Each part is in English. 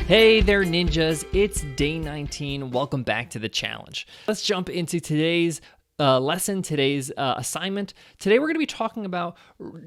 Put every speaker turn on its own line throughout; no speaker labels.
Hey there, ninjas. It's day 19. Welcome back to the challenge. Let's jump into today's lesson, today's assignment. Today we're going to be talking about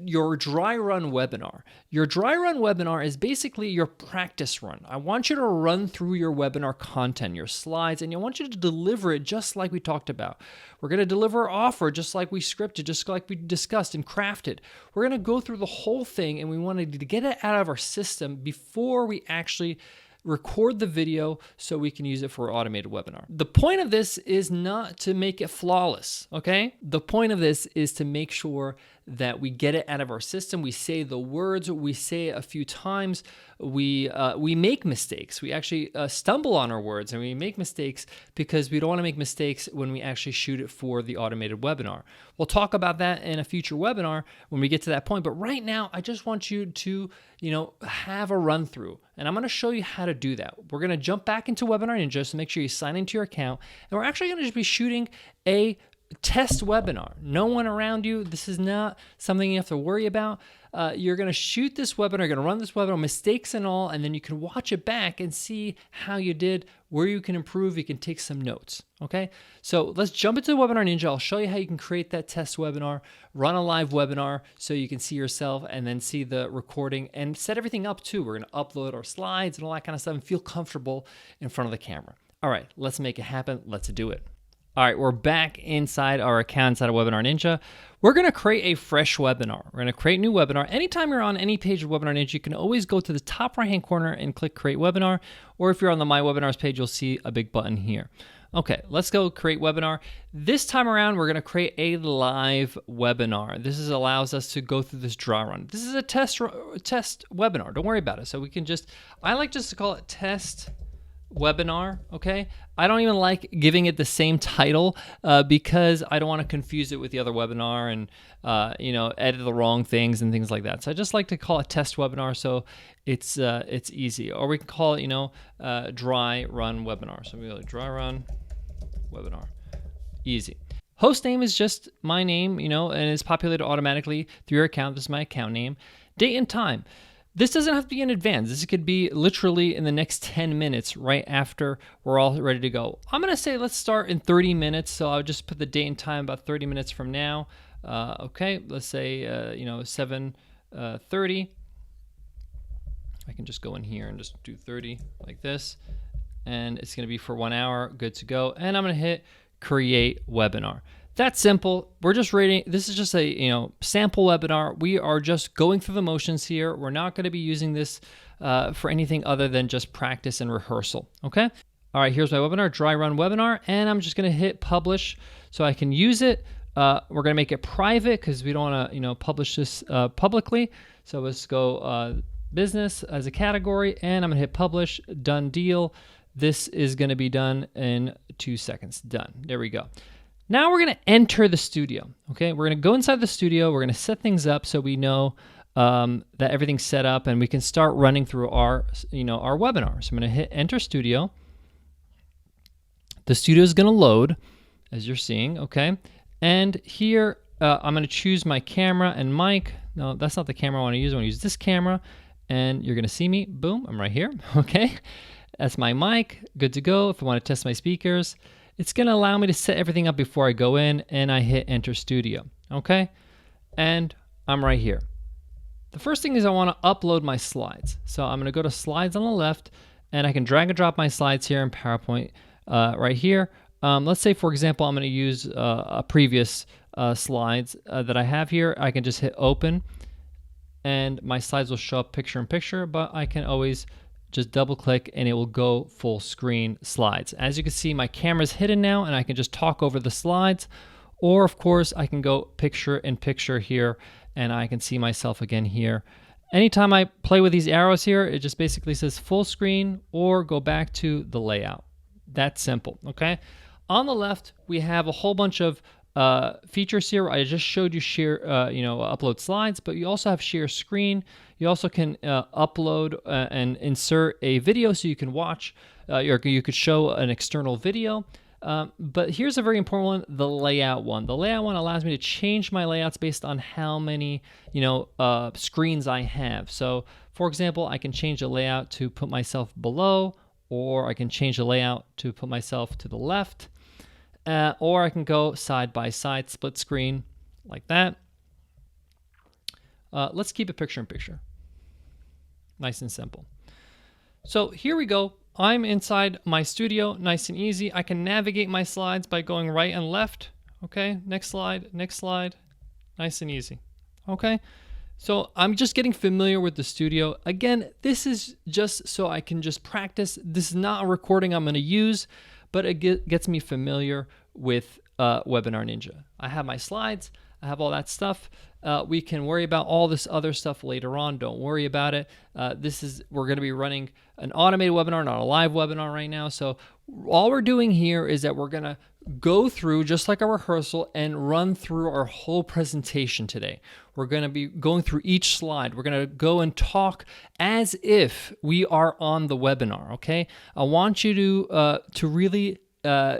your dry run webinar. Your dry run webinar is basically your practice run. I want you to run through your webinar content, your slides, and I want you to deliver it just like we talked about. We're going to deliver our offer just like we scripted, just like we discussed and crafted. We're going to go through the whole thing, and we wanted to get it out of our system before we actually record the video so we can use it for an automated webinar. The point of this is not to make it flawless, okay? The point of this is to make sure that we get it out of our system. We say the words, we say it a few times. We make mistakes. We actually stumble on our words, and we make mistakes because we don't want to make mistakes when we actually shoot it for the automated webinar. We'll talk about that in a future webinar when we get to that point. But right now, I just want you to, have a run through, and I'm going to show you how to do that. We're going to jump back into Webinar Ninja, so make sure you sign into your account, and we're actually going to just be shooting a test webinar. No one around you. This is not something you have to worry about. You're going to shoot this webinar, you're going to run this webinar, mistakes and all, and then you can watch it back and see how you did, where you can improve. You can take some notes, okay? So let's jump into Webinar Ninja. I'll show you how you can create that test webinar, run a live webinar so you can see yourself and then see the recording and set everything up too. We're going to upload our slides and all that kind of stuff and feel comfortable in front of the camera. All right, let's make it happen. Let's do it. All right, we're back inside our account inside of Webinar Ninja. We're going to create a fresh webinar. We're going to create a new webinar. Anytime you're on any page of Webinar Ninja, you can always go to the top right-hand corner and click Create Webinar. Or if you're on the My Webinars page, you'll see a big button here. Okay, let's go create webinar. This time around, we're going to create a live webinar. This allows us to go through this dry run. This is a test webinar. Don't worry about it. So we can I like just to call it test webinar, okay? I don't even like giving it the same title because I don't want to confuse it with the other webinar and edit the wrong things and things like that. So I just like to call it test webinar so it's easy. Or we can call it dry run webinar. So we go dry run webinar, easy. Host name is just my name, and it's populated automatically through your account. This is my account name. Date and time. This doesn't have to be in advance. This could be literally in the next 10 minutes right after we're all ready to go. I'm going to say let's start in 30 minutes. So I'll just put the date and time about 30 minutes from now. Okay, let's say, 7:30. I can just go in here and just do 30 like this. And it's going to be for 1 hour. Good to go. And I'm going to hit Create Webinar. That's simple. We're just rating. This is just a sample webinar. We are just going through the motions here. We're not going to be using this for anything other than just practice and rehearsal. Okay. All right. Here's my webinar, dry run webinar, and I'm just going to hit publish so I can use it. We're going to make it private because we don't want to publish this publicly. So let's go business as a category, and I'm going to hit publish. Done deal. This is going to be done in 2 seconds. Done. There we go. Now we're going to enter the studio, okay? We're going to go inside the studio. We're going to set things up so we know that everything's set up and we can start running through our webinar. So I'm going to hit Enter Studio. The studio is going to load, as you're seeing, okay? And here I'm going to choose my camera and mic. No, that's not the camera I want to use. I want to use this camera, and you're going to see me. Boom, I'm right here, okay? That's my mic. Good to go. If I want to test my speakers, it's going to allow me to set everything up before I go in, and I hit Enter Studio, okay? And I'm right here. The first thing is I want to upload my slides. So I'm going to go to Slides on the left, and I can drag and drop my slides here in PowerPoint right here. Let's say, for example, I'm going to use a previous slides that I have here. I can just hit Open, and my slides will show up picture in picture, but I can always just double click and it will go full screen slides. As you can see, my camera's hidden now and I can just talk over the slides, or of course I can go picture in picture here and I can see myself again here. Anytime I play with these arrows here, it just basically says full screen or go back to the layout. That's simple, okay? On the left, we have a whole bunch of features here. I just showed you share, upload slides, but you also have share screen. You also can upload and insert a video so you can watch, or you could show an external video. But here's a very important one, the layout one. The layout one allows me to change my layouts based on how many, screens I have. So for example, I can change the layout to put myself below, or I can change the layout to put myself to the left, or I can go side by side, split screen like that. Let's keep it picture in picture. Nice and simple. So here we go. I'm inside my studio, nice and easy. I can navigate my slides by going right and left. Okay, next slide, nice and easy. Okay, so I'm just getting familiar with the studio. Again, this is just so I can just practice. This is not a recording I'm going to use, but it gets me familiar with Webinar Ninja. I have my slides, I have all that stuff. We can worry about all this other stuff later on. Don't worry about it. We're going to be running an automated webinar, not a live webinar right now. So all we're doing here is that we're going to go through, just like a rehearsal, and run through our whole presentation today. We're going to be going through each slide. We're going to go and talk as if we are on the webinar, okay? I want you to really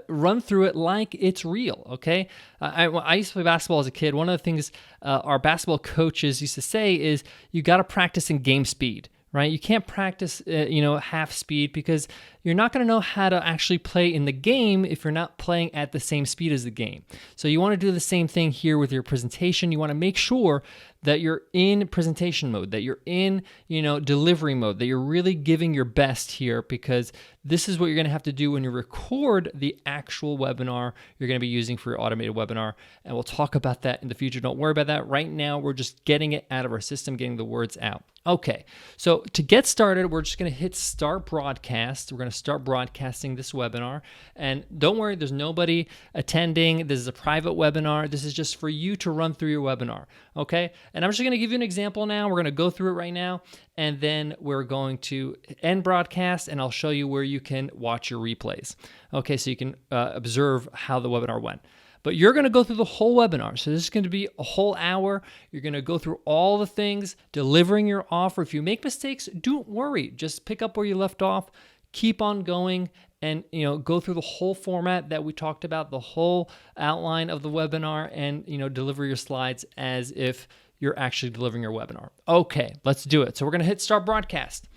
run through it like it's real, okay? I used to play basketball as a kid. One of the things our basketball coaches used to say is you got to practice in game speed, right? You can't practice, half speed, because you're not going to know how to actually play in the game if you're not playing at the same speed as the game. So you want to do the same thing here with your presentation. You want to make sure that you're in presentation mode, that you're in, delivery mode, that you're really giving your best here, because this is what you're going to have to do when you record the actual webinar you're going to be using for your automated webinar. And we'll talk about that in the future. Don't worry about that. Right now, we're just getting it out of our system, getting the words out. Okay, so to get started, we're just going to hit start broadcast. We're going to start broadcasting this webinar. And don't worry, there's nobody attending. This is a private webinar. This is just for you to run through your webinar, okay? And I'm just going to give you an example now. We're going to go through it right now, and then we're going to end broadcast, and I'll show you where you can watch your replays, okay? So you can observe how the webinar went. But you're going to go through the whole webinar. So this is going to be a whole hour. You're going to go through all the things, delivering your offer. If you make mistakes, don't worry. Just pick up where you left off, keep on going, and go through the whole format that we talked about, the whole outline of the webinar, and deliver your slides as if you're actually delivering your webinar. Okay, let's do it. So we're going to hit start broadcast.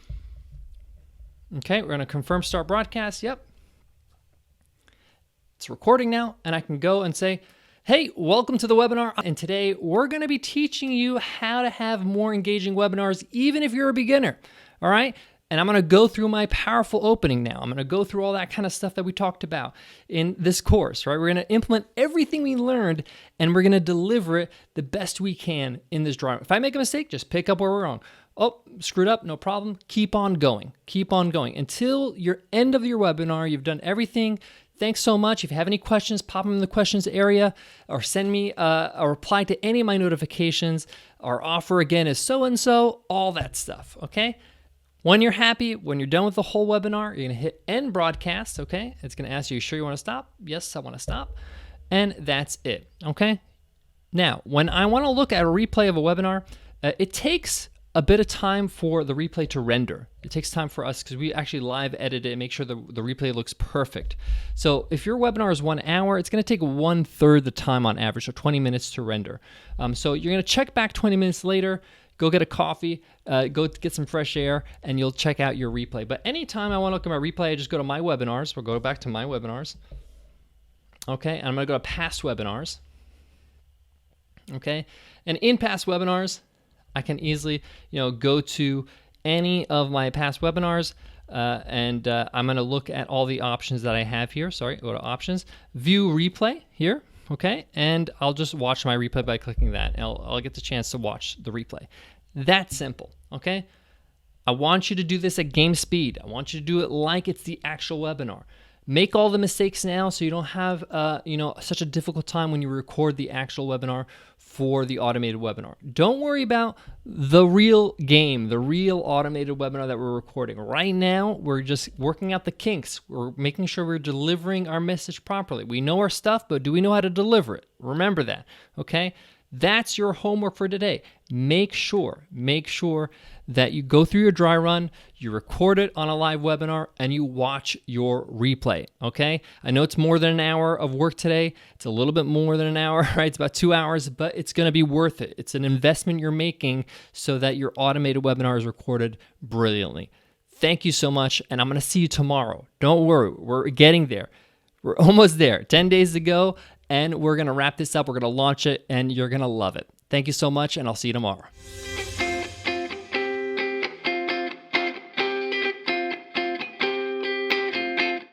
Okay, we're going to confirm start broadcast. Yep. It's recording now, and I can go and say, hey, welcome to the webinar. And today we're going to be teaching you how to have more engaging webinars, even if you're a beginner. All right. And I'm going to go through my powerful opening now. I'm going to go through all that kind of stuff that we talked about in this course, right? We're going to implement everything we learned, and we're going to deliver it the best we can in this drawing. If I make a mistake, just pick up where we're wrong. Oh, screwed up, no problem. Keep on going. Keep on going until your end of your webinar. You've done everything. Thanks so much. If you have any questions, pop them in the questions area, or send me a reply to any of my notifications. Our offer again is so-and-so, all that stuff, okay? When you're happy, when you're done with the whole webinar, you're going to hit end broadcast, okay? It's going to ask you sure you want to stop? Yes, I want to stop. And that's it, okay? Now, when I want to look at a replay of a webinar, it takes a bit of time for the replay to render. It takes time for us because we actually live edit it and make sure the replay looks perfect. So if your webinar is 1 hour, it's going to take 1/3 the time on average, so 20 minutes to render. So you're going to check back 20 minutes later, go get a coffee, go get some fresh air, and you'll check out your replay. But anytime I want to look at my replay, I just go to my webinars. We'll go back to my webinars. Okay, and I'm going to go to past webinars. Okay, and in past webinars, I can easily, go to any of my past webinars, and I'm going to look at all the options that I have here. Sorry, go to options, view replay here, okay? And I'll just watch my replay by clicking that. And I'll get the chance to watch the replay. That's simple, okay? I want you to do this at game speed. I want you to do it like it's the actual webinar. Make all the mistakes now so you don't have such a difficult time when you record the actual webinar for the automated webinar. Don't worry about the real game, the real automated webinar that we're recording. Right now, we're just working out the kinks. We're making sure we're delivering our message properly. We know our stuff, but do we know how to deliver it? Remember that, okay? That's your homework for today. Make sure that you go through your dry run, you record it on a live webinar, and you watch your replay, okay? I know it's more than an hour of work today. It's a little bit more than an hour, right? It's about 2 hours, but it's gonna be worth it. It's an investment you're making so that your automated webinar is recorded brilliantly. Thank you so much, and I'm gonna see you tomorrow. Don't worry, we're getting there. We're almost there, 10 days to go, and we're gonna wrap this up. We're gonna launch it, and you're gonna love it. Thank you so much, and I'll see you tomorrow.